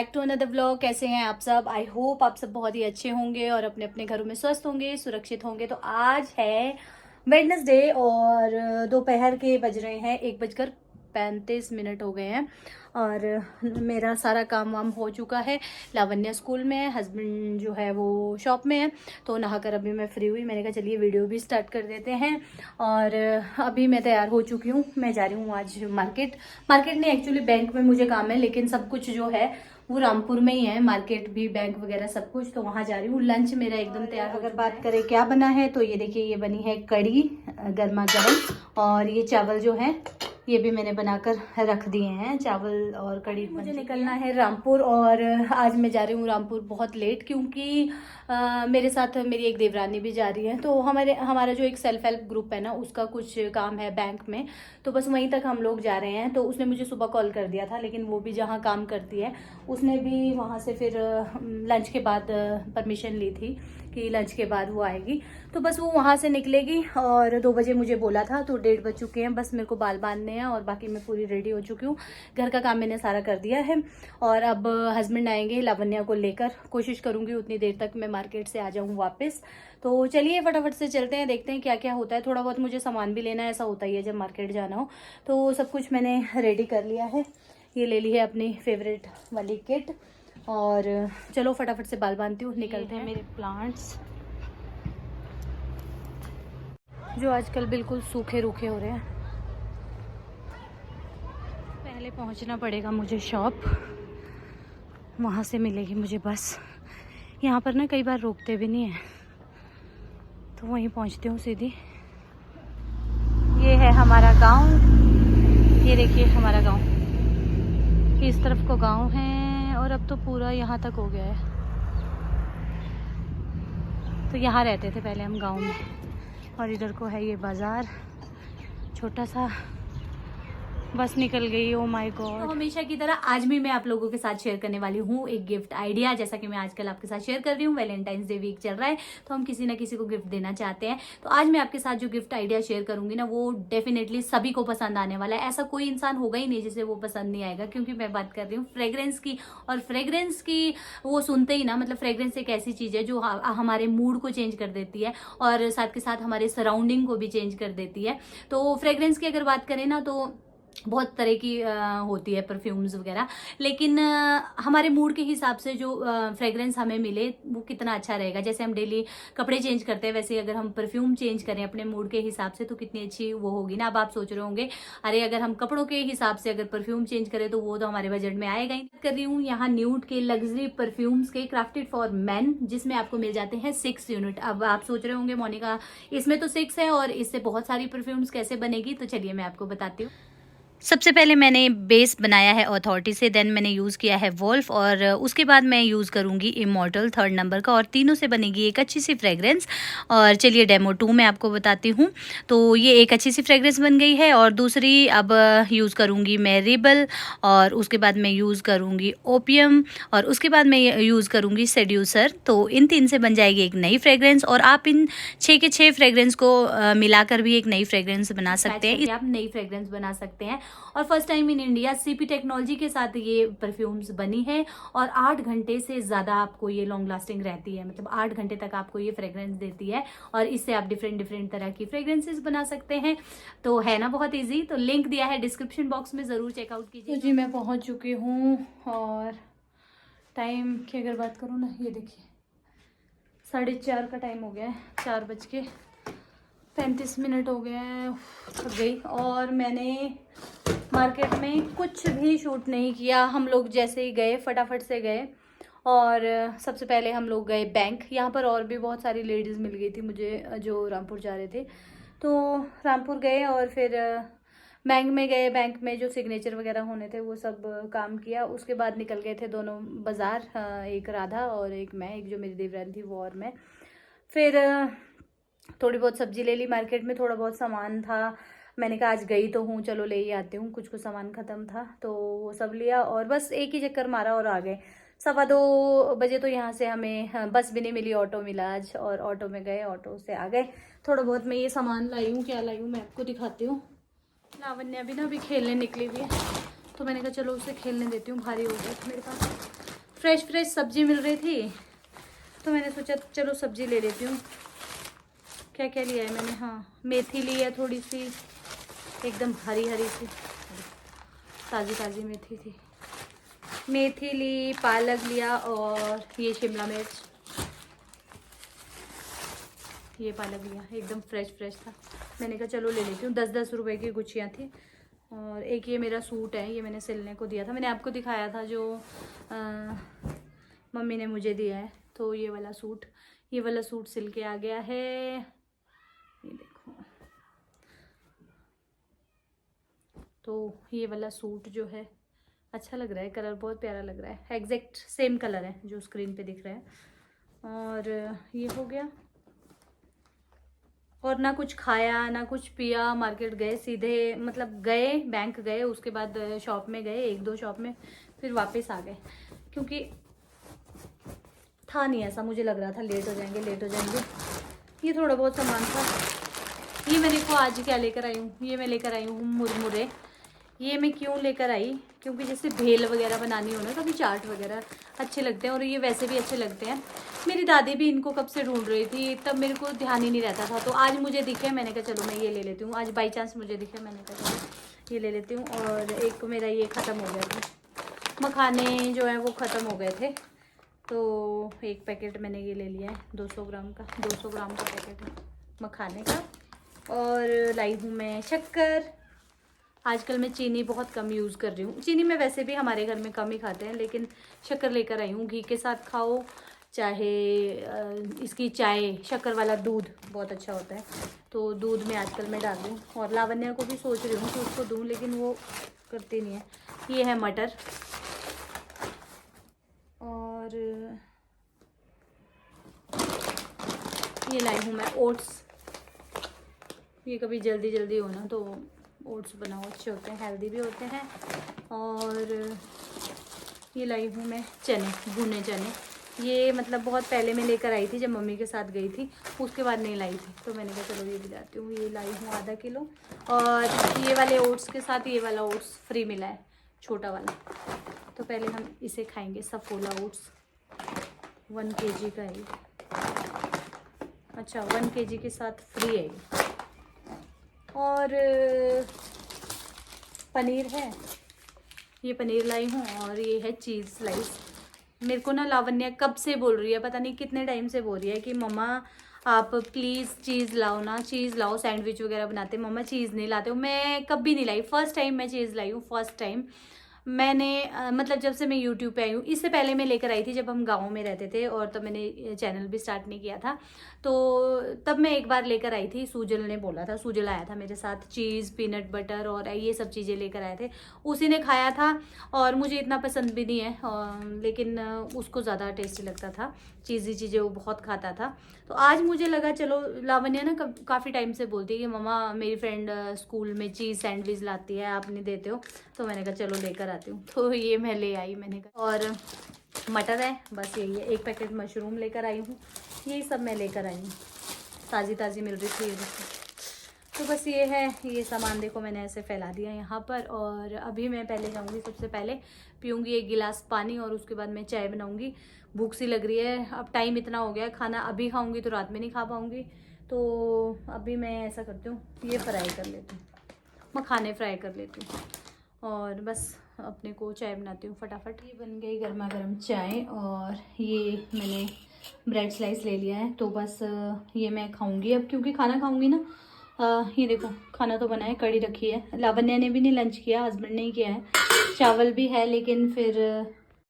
Back to another vlog. कैसे हैं आप सब? आई होप आप सब बहुत ही अच्छे होंगे और अपने अपने घरों में स्वस्थ होंगे, सुरक्षित होंगे। तो आज है वेडनेसडे और दोपहर के बज रहे हैं 1:35 हो गए हैं और मेरा सारा काम वाम हो चुका है। लावण्या स्कूल में है, हस्बैंड जो है वो शॉप में है। तो नहाकर अभी मैं फ्री हुई, मैंने कहा चलिए वीडियो भी स्टार्ट कर देते हैं। और अभी मैं तैयार हो चुकी हूँ, मैं जा रही हूँ आज मार्केट नहीं, एक्चुअली बैंक में मुझे काम है, लेकिन सब कुछ जो है वो रामपुर में ही है, मार्केट भी, बैंक वगैरह सब कुछ। तो वहाँ जा रही हूँ। लंच मेरा एकदम तैयार। अगर बात करें क्या बना है तो ये देखिए, ये बनी है कढ़ी गर्मा गर्म, और ये चावल जो है ये भी मैंने बनाकर रख दिए हैं। चावल और कढ़ी। मुझे निकलना है रामपुर और आज मैं जा रही हूँ रामपुर बहुत लेट, क्योंकि मेरे साथ मेरी एक देवरानी भी जा रही है। तो हमारा जो एक सेल्फ हेल्प ग्रुप है ना, उसका कुछ काम है बैंक में, तो बस वहीं तक हम लोग जा रहे हैं। तो उसने मुझे सुबह कॉल कर दिया था, लेकिन वो भी जहाँ काम करती है उसने भी वहाँ से फिर लंच के बाद परमिशन ली थी कि लंच के बाद वो आएगी। तो बस वो वहाँ से निकलेगी और 2 बजे मुझे बोला था, तो 1:30 बज चुके हैं। बस मेरे को बाल बांधने हैं और बाकी मैं पूरी रेडी हो चुकी हूँ। घर का काम मैंने सारा कर दिया है और अब हस्बैंड आएंगे लावण्या को लेकर। कोशिश करूँगी उतनी देर तक मैं मार्केट से आ जाऊँ वापस। तो चलिए फटाफट से चलते हैं, देखते हैं क्या क्या होता है। थोड़ा बहुत मुझे सामान भी लेना है, ऐसा होता ही है जब मार्केट जाना हो। तो सब कुछ मैंने रेडी कर लिया है। ये ले ली है अपनी फेवरेट वाली किट और चलो फटाफट से बाल बांधती हूँ, निकलते हैं। मेरे प्लांट्स जो आजकल बिल्कुल सूखे रूखे हो रहे हैं। पहले पहुँचना पड़ेगा मुझे शॉप, वहाँ से मिलेगी मुझे बस। यहाँ पर ना कई बार रोकते भी नहीं है, तो वहीं पहुँचती हूँ सीधी। ये है हमारा गांव, ये देखिए हमारा गांव, इस तरफ को गांव है और अब तो पूरा यहाँ तक हो गया है। तो यहाँ रहते थे पहले हम गांव में, और इधर को है ये बाज़ार छोटा सा। बस निकल गई। Oh my God. तो हमेशा की तरह आज भी मैं आप लोगों के साथ शेयर करने वाली हूँ एक गिफ्ट आइडिया, जैसा कि मैं आजकल आपके साथ शेयर कर रही हूँ। वैलेंटाइंस डे वीक चल रहा है, तो हम किसी ना किसी को गिफ्ट देना चाहते हैं। तो आज मैं आपके साथ जो गिफ्ट आइडिया शेयर करूंगी ना, वो डेफिनेटली सभी को पसंद आने वाला है। ऐसा कोई इंसान होगा ही नहीं जिसे वो पसंद नहीं आएगा, क्योंकि मैं बात कर रही हूँ फ्रेग्रेंस की। और फ्रेग्रेंस की वो सुनते ही ना, मतलब फ्रेग्रेंस एक ऐसी चीज है जो हमारे मूड को चेंज कर देती है और साथ के साथ हमारे सराउंडिंग को भी चेंज कर देती है। तो फ्रेग्रेंस की अगर बात करें ना, तो बहुत तरह की होती है परफ्यूम्स वगैरह, लेकिन हमारे मूड के हिसाब से जो फ्रेग्रेंस हमें मिले वो कितना अच्छा रहेगा। जैसे हम डेली कपड़े चेंज करते हैं, वैसे अगर हम परफ्यूम चेंज करें अपने मूड के हिसाब से, तो कितनी अच्छी वो होगी ना। अब आप सोच रहे होंगे अरे अगर हम कपड़ों के हिसाब से अगर परफ्यूम चेंज करें तो वो तो हमारे बजट में आएगा ही। कर रही हूँ यहाँ न्यूड के लग्जरी परफ्यूम्स के, क्राफ्टेड फॉर मेन, जिसमें आपको मिल जाते हैं 6 यूनिट। अब आप सोच रहे होंगे मोनिका इसमें तो 6 है और इससे बहुत सारी परफ्यूम्स कैसे बनेगी, तो चलिए मैं आपको बताती हूँ। सबसे पहले मैंने बेस बनाया है अथॉरिटी से, देन मैंने यूज़ किया है वोल्फ, और उसके बाद मैं यूज़ करूँगी इमॉर्टल 3rd नंबर का, और तीनों से बनेगी एक अच्छी सी फ्रेग्रेंस। और चलिए डेमो 2 मैं आपको बताती हूँ। तो ये एक अच्छी सी फ्रेग्रेंस बन गई है, और दूसरी अब यूज़ करूँगी मैं रिबल, और उसके बाद मैं यूज़ करूँगी ओपियम, और उसके बाद मैं यूज़ करूँगी सेड्यूसर। तो इन 3 से बन जाएगी एक नई फ्रेग्रेंस, और आप इन 6 के 6 फ्रेग्रेंस को मिलाकर भी एक नई फ्रेग्रेंस बना सकते हैं। आप नई फ्रेग्रेंस बना सकते हैं। और first time in India CP technology के साथ ये परफ्यूम्स बनी है, और 8 घंटे से ज़्यादा आपको ये लॉन्ग लास्टिंग रहती है, मतलब 8 घंटे तक आपको ये फ्रेग्रेंस देती है, और इससे आप डिफरेंट तरह की फ्रेग्रेंसेस बना सकते हैं। तो है ना बहुत इजी। तो लिंक दिया है डिस्क्रिप्शन बॉक्स में, ज़रूर चेकआउट कीजिए। तो जी मैं पहुँच चुकी हूँ, और टाइम की अगर बात करूँ ना, ये देखिए 4:30 का टाइम हो गया है, 4:35 हो गए हैं। थक गई। और मैंने मार्केट में कुछ भी शूट नहीं किया। हम लोग जैसे ही गए फटाफट से गए, और सबसे पहले हम लोग गए बैंक। यहाँ पर और भी बहुत सारी लेडीज़ मिल गई थी मुझे जो रामपुर जा रहे थे। तो रामपुर गए और फिर बैंक में गए। बैंक में जो सिग्नेचर वगैरह होने थे वो सब काम किया। उसके बाद निकल गए थे दोनों बाज़ार, एक राधा और एक मैं, एक जो मेरी देवरानी थी वो और मैं। फिर थोड़ी बहुत सब्जी ले ली मार्केट में, थोड़ा बहुत सामान था। मैंने कहा आज गई तो हूँ, चलो ले ही आती हूँ। कुछ सामान ख़त्म था तो वो सब लिया, और बस एक ही चक्कर मारा और आ गए। 2:15 बजे तो यहाँ से हमें बस भी नहीं मिली, ऑटो मिला आज, और ऑटो में गए, ऑटो से आ गए। थोड़ा बहुत मैं ये सामान लाई हूँ। क्या लाई हूँ मैं आपको दिखाती हूँ। लावण्या भी ना अभी खेलने निकली हुई है, तो मैंने कहा चलो उसे खेलने देती हूँ, भारी हो गया मेरे पास। फ्रेश फ्रेश सब्जी मिल रही थी तो मैंने सोचा चलो सब्जी ले लेती हूँ। क्या क्या लिया है मैंने, हाँ मेथी ली है थोड़ी सी, एकदम हरी हरी सी ताज़ी ताज़ी मेथी थी, मेथी ली, पालक लिया और ये शिमला मिर्च, ये पालक लिया, एकदम फ्रेश फ्रेश था। मैंने कहा चलो ले लेती हूँ। 10-10 रुपए की गुच्छियाँ थी। और एक ये मेरा सूट है, ये मैंने सिलने को दिया था, मैंने आपको दिखाया था जो मम्मी ने मुझे दिया है। तो ये वाला सूट सिल के आ गया है, ये देखो। तो ये वाला सूट जो है अच्छा लग रहा है, कलर बहुत प्यारा लग रहा है, एग्जैक्ट सेम कलर है जो स्क्रीन पे दिख रहा है। और ये हो गया। और ना कुछ खाया ना कुछ पिया, मार्केट गए सीधे, मतलब गए बैंक गए, उसके बाद शॉप में गए, 1-2 शॉप में, फिर वापस आ गए, क्योंकि था नहीं ऐसा, मुझे लग रहा था लेट हो जाएंगे। ये थोड़ा बहुत सामान था। ये मेरे को आज क्या लेकर आई हूँ, ये मैं लेकर आई हूँ मुरमुरे। ये मैं क्यों लेकर आई, क्योंकि जैसे भेल वगैरह बनानी हो ना, कभी चाट वगैरह अच्छे लगते हैं, और ये वैसे भी अच्छे लगते हैं। मेरी दादी भी इनको कब से ढूंढ रही थी, तब मेरे को ध्यान ही नहीं रहता था, तो आज मुझे दिखे, मैंने कहा चलो मैं ये ले लेती हूँ। आज बाई चांस मुझे दिखे, मैंने कहा चलो ये ले लेती हूँ। और एक मेरा ये ख़त्म हो गया था, मखाने जो है वो ख़त्म हो गए थे, तो एक पैकेट मैंने ये ले लिया है 200 ग्राम का, 200 ग्राम का पैकेट है मखाने का। और लाई हूँ मैं शक्कर। आजकल मैं चीनी बहुत कम यूज़ कर रही हूँ, चीनी में वैसे भी हमारे घर में कम ही खाते हैं, लेकिन शक्कर लेकर आई हूँ। घी के साथ खाओ, चाहे इसकी चाय, शक्कर वाला दूध बहुत अच्छा होता है, तो दूध में आजकल मैं डाल दूँ। और लावण्या को भी सोच रही हूँ कि उसको दूँ, लेकिन वो करती नहीं है। ये है मटर, और ये लाई हूँ मैं ओट्स। ये कभी जल्दी हो ना तो ओट्स बनाओ, अच्छे होते हैं, हेल्दी भी होते हैं। और ये लाई हूँ मैं चने, भुने चने। ये मतलब बहुत पहले मैं लेकर आई थी जब मम्मी के साथ गई थी, उसके बाद नहीं लाई थी, तो मैंने कहा चलो ये भी लाती हूँ। ये लाई हूँ आधा किलो। और ये वाले ओट्स के साथ ये वाला ओट्स फ्री मिला है, छोटा वाला, तो पहले हम इसे खाएंगे। सफोला ओट्स 1 kg का है, अच्छा 1 kg के साथ फ्री है ये। और पनीर है, ये पनीर लाई हूँ। और ये है चीज़ स्लाइस। मेरे को ना लावण्या कब से बोल रही है, पता नहीं कितने टाइम से बोल रही है कि मम्मा आप प्लीज़ चीज़ लाओ ना, चीज़ लाओ, सैंडविच वगैरह बनाते हैं मम्मा, चीज़ नहीं लाते हो। मैं कभी नहीं लाई, फर्स्ट टाइम मैं चीज़ लाई हूँ, फर्स्ट टाइम मैंने मतलब जब से मैं यूट्यूब पे आई हूँ। इससे पहले मैं लेकर आई थी जब हम गाँव में रहते थे, और तब मैंने चैनल भी स्टार्ट नहीं किया था, तो तब मैं एक बार लेकर आई थी। सूजल ने बोला था, सूजल आया था मेरे साथ, चीज़, पीनट बटर और ये सब चीज़ें लेकर आए थे, उसी ने खाया था। और मुझे इतना पसंद भी नहीं है, लेकिन उसको ज़्यादा टेस्टी लगता था, चीज़ी चीज़ें वो बहुत खाता था। तो आज मुझे लगा चलो, लावण्या ना काफ़ी टाइम से बोलती है कि मम्मा मेरी फ्रेंड स्कूल में चीज़ सैंडविच लाती है, आप नहीं देते हो, तो मैंने कहा चलो लेकर आती हूँ। तो ये मैं ले आई, मैंने कहा। और मटर है, बस यही है। एक पैकेट मशरूम लेकर आई हूँ, यही सब मैं लेकर आई हूँ, ताज़ी ताज़ी मिल रही थी ये देखो। तो बस ये है, ये सामान देखो मैंने ऐसे फैला दिया यहाँ पर। और अभी मैं पहले जाऊँगी, सबसे पहले पीऊँगी 1 गिलास पानी, और उसके बाद मैं चाय बनाऊँगी। भूख सी लग रही है, अब टाइम इतना हो गया, खाना अभी खाऊँगी तो रात में नहीं खा पाऊँगी, तो अभी मैं ऐसा करती हूँ, ये फ्राई कर लेती हूँ, मखाने फ्राई कर लेती हूँ, और बस अपने को चाय बनाती हूँ फटाफट। ये बन गई गर्मा गर्म चाय, और ये मैंने ब्रेड स्लाइस ले लिया है, तो बस ये मैं खाऊंगी अब, क्योंकि खाना खाऊंगी ना। ये देखो खाना तो बना है, कड़ी रखी है, लावण्या ने भी नहीं लंच किया, हस्बैंड ने ही किया है, चावल भी है, लेकिन फिर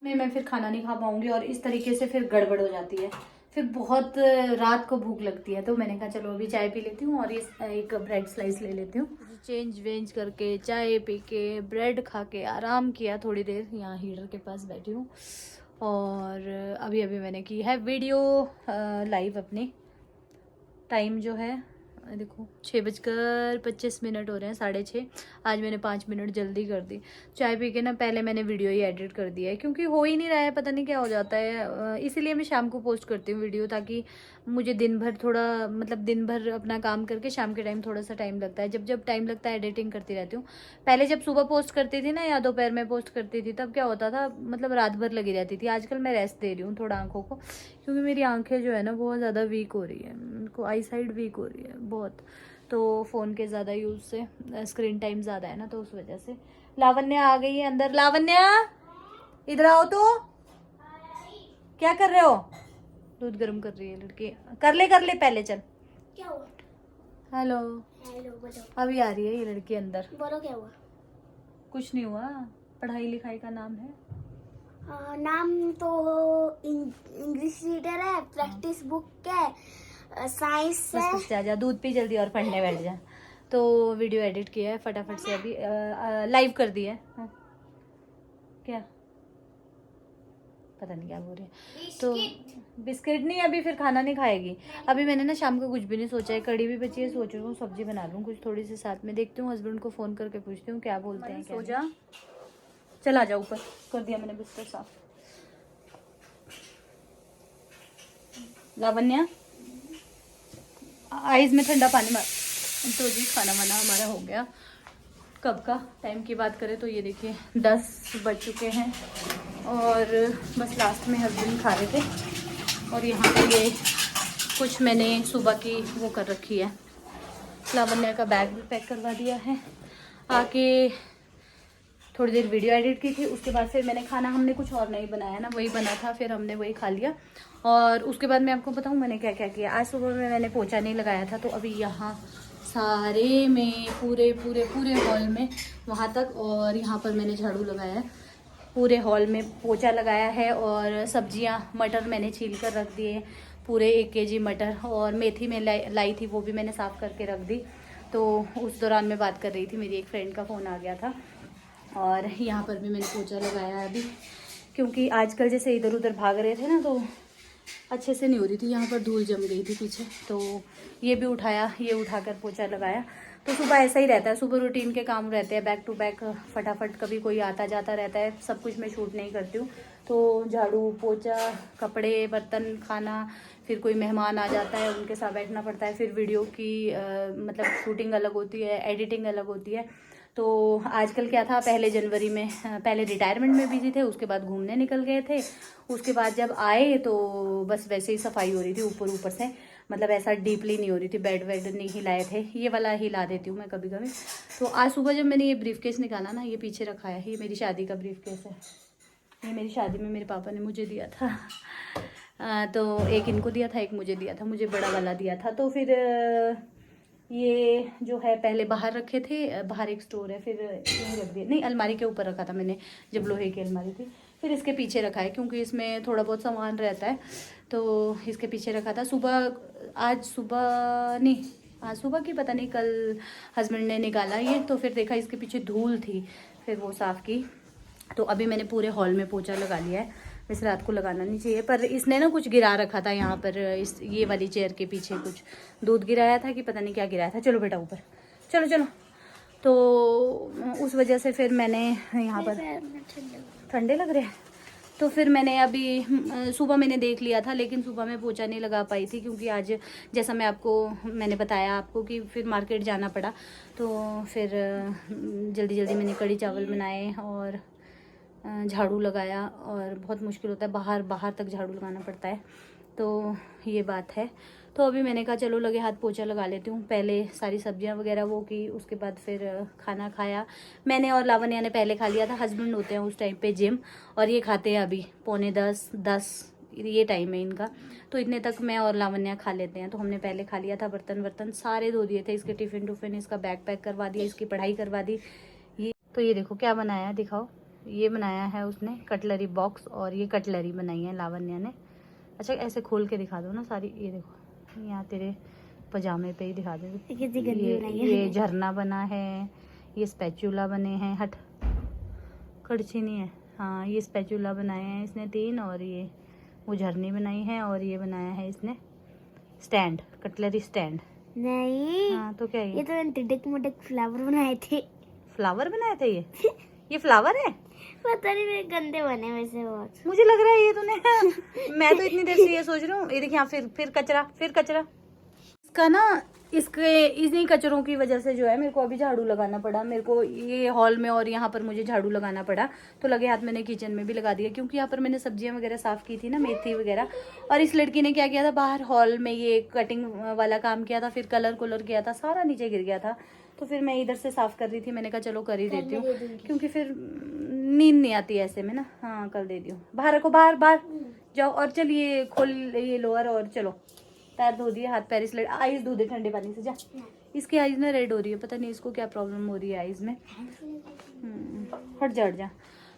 मैं फिर खाना नहीं खा पाऊंगी, और इस तरीके से फिर गड़बड़ हो जाती है, फिर बहुत रात को भूख लगती है। तो मैंने कहा चलो अभी चाय पी लेती हूँ, और ये एक ब्रेड स्लाइस ले लेती हूँ। चेंज वेंज करके चाय पी के ब्रेड खा के आराम किया थोड़ी देर, यहाँ हीटर के पास बैठी हूँ। और अभी मैंने की है वीडियो लाइव अपनी। टाइम जो है देखो 6:25 हो रहे हैं, 6:30। आज मैंने 5 मिनट जल्दी कर दी। चाय पी के ना पहले मैंने वीडियो ही एडिट कर दिया है, क्योंकि हो ही नहीं रहा है, पता नहीं क्या हो जाता है। इसीलिए मैं शाम को पोस्ट करती हूँ वीडियो, ताकि मुझे दिन भर थोड़ा मतलब दिन भर अपना काम करके शाम के टाइम थोड़ा सा टाइम लगता है। जब जब टाइम लगता है एडिटिंग करती रहती हूँ। पहले जब सुबह पोस्ट करती थी ना या दोपहर में पोस्ट करती थी, तब क्या होता था, मतलब रात भर लगी रहती थी। आजकल मैं रेस्ट दे रही हूँ थोड़ा आँखों को, क्योंकि मेरी आंखें जो है ना बहुत ज़्यादा वीक हो रही है, उनको आई साइड वीक हो रही है बहुत। तो फ़ोन के ज़्यादा यूज़ से स्क्रीन टाइम ज़्यादा है ना, तो उस वजह से। लावण्या आ गई है अंदर। लावण्या इधर आओ तो। क्या कर रहे हो? दूध गर्म कर रही है लड़की। कर ले पहले, चल। क्या हुआ? हेलो। हेलो बोलो। अभी आ रही है ये लड़की अंदर। बोलो क्या हुआ? कुछ नहीं हुआ, पढ़ाई लिखाई का नाम है। नाम तो इंग्लिश रीडर है, प्रैक्टिस बुक है, साइंस है। बस जा दूध पी जल्दी और पढ़ने बैठ जा। तो वीडियो एडिट किया है फटाफट से, अभी लाइव कर दिया है। क्या पता नहीं क्या बोल रही है। तो बिस्किट नहीं, अभी फिर खाना नहीं खाएगी। अभी मैंने ना शाम को कुछ भी नहीं सोचा है, कड़ी भी बची है, सोच रही हूँ सब्जी बना लूँ कुछ थोड़ी सी साथ में। देखती हूँ हस्बैंड को फ़ोन करके पूछती हूँ क्या बोलते हैं। सो जा, चल आ जा ऊपर। कर दिया मैंने बिस्तर साफ। लावण्या आइज में ठंडा पानी मार। तो जी खाना वाना हमारा हो गया। कब का टाइम की बात करें तो ये देखिए 10 बज चुके हैं, और बस लास्ट में हस्बैंड खा रहे थे। और यहाँ पे ये कुछ मैंने सुबह की वो कर रखी है, लावण्या का बैग भी पैक करवा दिया है। आके थोड़ी देर वीडियो एडिट की थी, उसके बाद फिर मैंने खाना, हमने कुछ और नहीं बनाया ना, वही बना था, फिर हमने वही खा लिया। और उसके बाद मैं आपको बताऊँ मैंने क्या क्या किया। आज सुबह में मैंने पोछा नहीं लगाया था, तो अभी यहाँ सारे में पूरे पूरे पूरे हॉल में वहाँ तक, और यहाँ पर मैंने झाड़ू लगाया है। पूरे हॉल में पोछा लगाया है। और सब्जियाँ, मटर मैंने छील कर रख दिए, पूरे 1 kg मटर। और मेथी में लाई थी, वो भी मैंने साफ़ करके रख दी। तो उस दौरान मैं बात कर रही थी, मेरी एक फ्रेंड का फ़ोन आ गया था। और यहाँ पर भी मैंने पोछा लगाया है अभी, क्योंकि आजकल जैसे इधर उधर भाग रहे थे ना, तो अच्छे से नहीं हो रही थी, यहाँ पर धूल जम गई थी पीछे। तो ये भी उठाया, ये उठाकर पोछा लगाया। तो सुबह ऐसा ही रहता है, सुबह रूटीन के काम रहते हैं बैक टू बैक, फटाफट। कभी कोई आता जाता रहता है, सब कुछ मैं शूट नहीं करती हूँ। तो झाड़ू पोछा, कपड़े, बर्तन, खाना, फिर कोई मेहमान आ जाता है, उनके साथ बैठना पड़ता है। फिर वीडियो की मतलब शूटिंग अलग होती है, एडिटिंग अलग होती है। तो आजकल क्या था, पहले जनवरी में, पहले रिटायरमेंट में बिजी थे, उसके बाद घूमने निकल गए थे। उसके बाद जब आए तो बस वैसे ही सफाई हो रही थी ऊपर ऊपर से, मतलब ऐसा डीपली नहीं हो रही थी। बेड वेड नहीं हिलाए थे, ये वाला हिला देती हूँ मैं कभी कभी। तो आज सुबह जब मैंने ये ब्रीफकेस निकाला ना, ये पीछे रखा है, ये मेरी शादी का ब्रीफकेस है। ये मेरी शादी में मेरे पापा ने मुझे दिया था। तो एक इनको दिया था, एक मुझे दिया था, मुझे बड़ा वाला दिया था। तो फिर ये जो है पहले बाहर रखे थे, बाहर एक स्टोर है, फिर यहीं रख दिया। नहीं, अलमारी के ऊपर रखा था मैंने, जब लोहे की अलमारी थी। फिर इसके पीछे रखा है, क्योंकि इसमें थोड़ा बहुत सामान रहता है, तो इसके पीछे रखा था। आज सुबह की पता नहीं, कल हस्बैंड ने निकाला ये, तो फिर देखा इसके पीछे धूल थी, फिर वो साफ़ की। तो अभी मैंने पूरे हॉल में पोछा लगा लिया है। वैसे रात को लगाना नहीं चाहिए, पर इसने ना कुछ गिरा रखा था यहाँ पर, ये वाली चेयर के पीछे कुछ दूध गिराया था कि पता नहीं क्या गिराया था। चलो बेटा ऊपर, चलो चलो। तो उस वजह से फिर मैंने यहाँ पर, ठंडे लग रहे हैं, तो फिर मैंने अभी सुबह मैंने देख लिया था, लेकिन सुबह में पोछा नहीं लगा पाई थी, क्योंकि आज जैसा मैंने बताया आपको कि फिर मार्केट जाना पड़ा। तो फिर जल्दी जल्दी मैंने कढ़ी चावल बनाए और झाड़ू लगाया। और बहुत मुश्किल होता है, बाहर तक झाड़ू लगाना पड़ता है, तो ये बात है। तो अभी मैंने कहा चलो लगे हाथ पोछा लगा लेती हूँ। पहले सारी सब्जियां वगैरह वो की, उसके बाद फिर खाना खाया मैंने और लावण्या ने। पहले खा लिया था, हस्बैंड होते हैं उस टाइम पे जिम, और ये खाते हैं अभी 9:45-10, ये टाइम है इनका। तो इतने तक मैं और लावण्या खा लेते हैं, तो हमने पहले खा लिया था। बर्तन सारे धो दिए थे, इसके टिफ़िन टुफिन, इसका बैग पैक करवा दिया, इसकी पढ़ाई करवा दी। ये देखो क्या बनाया है, दिखाओ। ये बनाया है उसने कटलरी बॉक्स, और ये कटलरी बनाई है लावण्या ने। अच्छा ऐसे खोल के दिखा दो ना सारी, ये देखो यहाँ तेरे पजामे पे ही दिखा दो। ये झरना बना है, ये स्पैचुला बने हैं, हट कड़छी नहीं है, हाँ ये स्पैचुला बनाए हैं इसने 3, और ये वो झरनी बनाई है, और ये बनाया है इसने स्टैंड, कटलरी स्टैंड। नहीं, हाँ तो क्या ये तो मैंने टिडक मुडक फ्लावर बनाए थे। फ्लावर बनाए थे ये फ्लावर है? पता नहीं, मेरे गंदे बने वैसे बहुत। मुझे लग रहा है ये तूने मैं तो इतनी देर से ये सोच रही हूँ, ये देखिए यहाँ फिर कचरा इसका ना, इसके इन्हीं कचरों की वजह से जो है मेरे को अभी झाड़ू लगाना पड़ा। मेरे को ये हॉल में और यहाँ पर मुझे झाड़ू लगाना पड़ा, तो लगे हाथ मैंने किचन में भी लगा दिया, क्योंकि यहाँ पर मैंने सब्जियां वगैरह साफ की थी ना, मेथी वगैरह। और इस लड़की ने क्या किया था, बाहर हॉल में ये कटिंग वाला काम किया था, फिर कलर किया था, सारा नीचे गिर गया था। तो फिर मैं इधर से साफ कर रही थी, मैंने कहा चलो कर ही देती हूँ, क्योंकि फिर नींद नहीं आती ऐसे में ना। हाँ कल दे दी हूँ, बाहर रखो, बाहर जाओ। और चलिए खोल ये लोअर और चलो, पैर धो दिए, हाथ पैर, इसलिए आईज धो दे ठंडे पानी से। जा, इसकी आईज ना रेड हो रही है, पता नहीं इसको क्या प्रॉब्लम हो रही है आईज में। हट जा।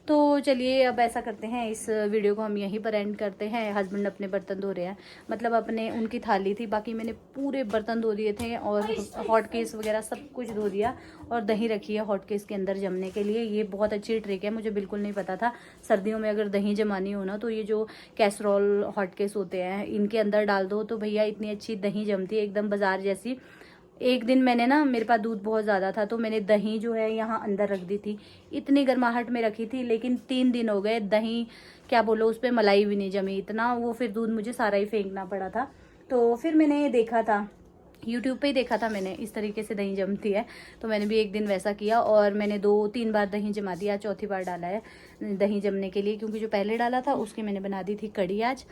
तो चलिए अब ऐसा करते हैं, इस वीडियो को हम यहीं पर एंड करते हैं। हस्बैंड अपने बर्तन धो रहे हैं, मतलब अपने, उनकी थाली थी, बाकी मैंने पूरे बर्तन धो दिए थे और हॉट केस वगैरह सब कुछ धो दिया। और दही रखी है हॉट केस के अंदर जमने के लिए। ये बहुत अच्छी ट्रिक है, मुझे बिल्कुल नहीं पता था। सर्दियों में अगर दही जमानी हो ना, तो ये जो कैसरोल हॉट केस होते हैं, इनके अंदर डाल दो तो भैया इतनी अच्छी दही जमती है, एकदम बाजार जैसी। एक दिन मैंने ना, मेरे पास दूध बहुत ज़्यादा था, तो मैंने दही जो है यहाँ अंदर रख दी थी, इतनी गर्माहट में रखी थी, लेकिन 3 दिन हो गए, दही क्या बोलो, उस पर मलाई भी नहीं जमी, इतना वो, फिर दूध मुझे सारा ही फेंकना पड़ा था। तो फिर मैंने देखा था, यूट्यूब पे ही देखा था मैंने, इस तरीके से दही जमती है, तो मैंने भी एक दिन वैसा किया और मैंने 2-3 बार दही जमा दिया, चौथी बार डाला है दही जमने के लिए, क्योंकि जो पहले डाला था उसकी मैंने बना दी थी कड़ी आज।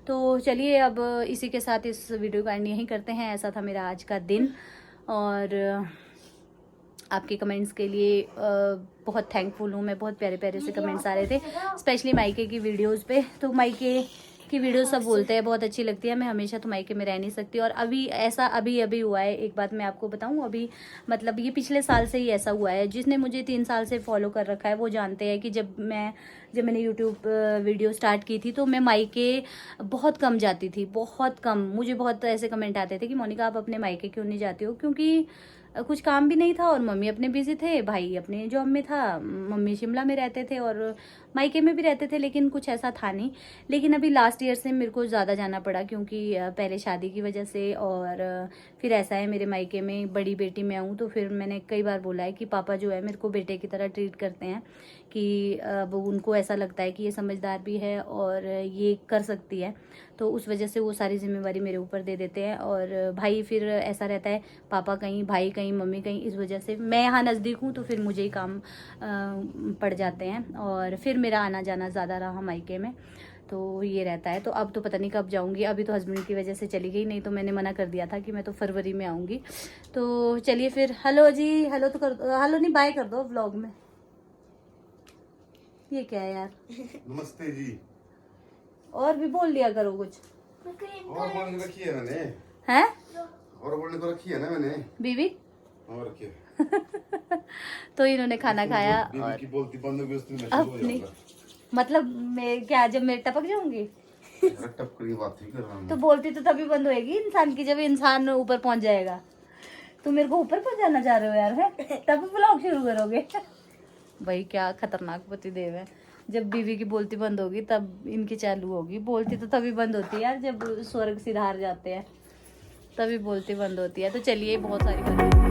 तो चलिए अब इसी के साथ इस वीडियो का एंड यहीं करते हैं। ऐसा था मेरा आज का दिन, और आपके कमेंट्स के लिए बहुत थैंकफुल हूँ मैं। बहुत प्यारे प्यारे से कमेंट्स आ रहे थे, स्पेशली मायके की वीडियोस पे। तो मायके की वीडियो सब बोलते हैं बहुत अच्छी लगती है, मैं हमेशा तो मायके में रह नहीं सकती। और अभी ऐसा अभी हुआ है, एक बात मैं आपको बताऊं, अभी मतलब ये पिछले साल से ही ऐसा हुआ है। जिसने मुझे 3 साल से फॉलो कर रखा है वो जानते हैं कि जब मैंने यूट्यूब वीडियो स्टार्ट की थी, तो मैं मायके बहुत कम जाती थी, बहुत कम। मुझे बहुत ऐसे कमेंट आते थे कि मोनिका आप अपने मायके क्यों नहीं जाती हो, क्योंकि कुछ काम भी नहीं था और मम्मी अपने बिजी थे, भाई अपने जॉब में था, मम्मी शिमला में रहते थे और मायके में भी रहते थे, लेकिन कुछ ऐसा था नहीं। लेकिन अभी लास्ट ईयर से मेरे को ज़्यादा जाना पड़ा, क्योंकि पहले शादी की वजह से, और फिर ऐसा है मेरे मायके में बड़ी बेटी मैं हूँ, तो फिर मैंने कई बार बोला है कि पापा जो है मेरे को बेटे की तरह ट्रीट करते हैं, कि अब उनको ऐसा लगता है कि ये समझदार भी है और ये कर सकती है, तो उस वजह से वो सारी जिम्मेवारी मेरे ऊपर दे देते हैं। और भाई फिर ऐसा रहता है, पापा कहीं, भाई कहीं, मम्मी कहीं, इस वजह से मैं यहाँ नज़दीक हूँ तो फिर मुझे ही काम पड़ जाते हैं, और फिर मेरा आना जाना ज़्यादा रहा मायके में, तो ये रहता है। तो अब तो पता नहीं कब जाऊंगी, अभी तो हस्बैंड की वजह से चली गई, नहीं तो मैंने मना कर दिया था कि मैं तो फरवरी में आऊँगी। तो चलिए फिर, हेलो जी, हेलो तो कर दो, हेलो नहीं बाय कर दो व्लॉग में। ये क्या है यार, नमस्ते जी। और भी बोल दिया करो कुछ। और बोलने को रखी है मैंने, हैं? और बोलने को रखी है ना मैंने, बीवी और क्या। तो इन्होंने खाना खाया बीवी और की बोलती बंद हो गई, उस दिन मैं शुरू हो अपनी, जाऊंगा। मतलब मैं क्या, जब मैं टपक जाऊंगी टप की बात ही कर रहा हूँ। तो बोलती तो तभी बंद होएगी इंसान की, जब इंसान ऊपर पहुंच जाएगा। तो मेरे को ऊपर पहुंचाना चाह रहे हो यार, है तभी ब्लॉग शुरू करोगे। भाई क्या खतरनाक पतिदेव है, जब बीवी की बोलती बंद होगी तब इनकी चालू होगी। बोलती तो तभी बंद होती है यार, जब स्वर्ग सिधार जाते हैं तभी बोलती बंद होती है। तो चलिए, बहुत सारी